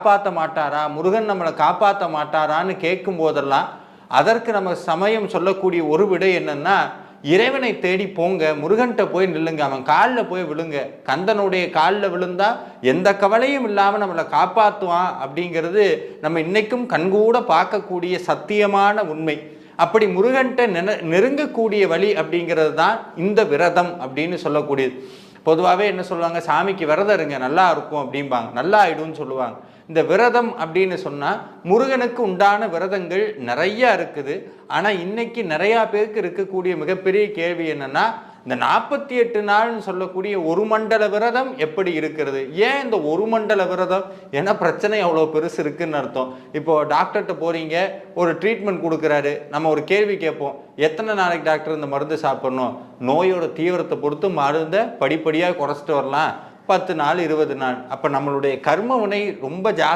காப்பாற்ற மாட்டாரா, முருகன் நம்மளை காப்பாற்ற மாட்டாரான்னு கேட்கும் போதெல்லாம் அதற்கு நம்ம சமயம் சொல்லக்கூடிய ஒரு விடை என்னன்னா, இறைவனை தேடி போங்க, முருகன்கிட்ட போய் நில்லுங்க, அவன் காலில் போய் விழுங்க. கந்தனுடைய காலில் விழுந்தா எந்த கவலையும் இல்லாமல் நம்மளை காப்பாற்றுவான் அப்படிங்கிறது நம்ம இன்னைக்கும் கண்கூட பார்க்கக்கூடிய சத்தியமான உண்மை. அப்படி முருகன்கிட்ட நெருங்கக்கூடிய வழி அப்படிங்கிறது தான் இந்த விரதம் அப்படின்னு சொல்லக்கூடியது. பொதுவாகவே என்ன சொல்லுவாங்க, சாமிக்கு விரதம் இருங்க நல்லா இருக்கும் அப்படிம்பாங்க, நல்லா ஆயிடும்னு சொல்லுவாங்க. இந்த விரதம் அப்படின்னு சொன்னால் முருகனுக்கு உண்டான விரதங்கள் நிறையா இருக்குது. ஆனால் இன்னைக்கு நிறையா பேருக்கு இருக்கக்கூடிய மிகப்பெரிய கேள்வி என்னன்னா, இந்த 48 நாள்னு சொல்லக்கூடிய ஒரு மண்டல விரதம் எப்படி இருக்கிறது? ஏன் இந்த ஒரு மண்டல விரதம்? ஏன்னா பிரச்சனை அவ்வளோ பெருசு இருக்குன்னு அர்த்தம். இப்போ டாக்டர்கிட்ட போறீங்க, ஒரு ட்ரீட்மெண்ட் கொடுக்குறாரு, நம்ம ஒரு கேள்வி கேட்போம், எத்தனை நாளைக்கு டாக்டர் இந்த மருந்து சாப்பிடணும்? நோயோட தீவிரத்தை பொறுத்து மருந்தை படிப்படியாக குறைச்சிட்டு வரலாம், 10 நாள் 20 நாள். அப்போ நம்மளுடைய கர்ம வினை ரொம்ப ஜாஸ்தி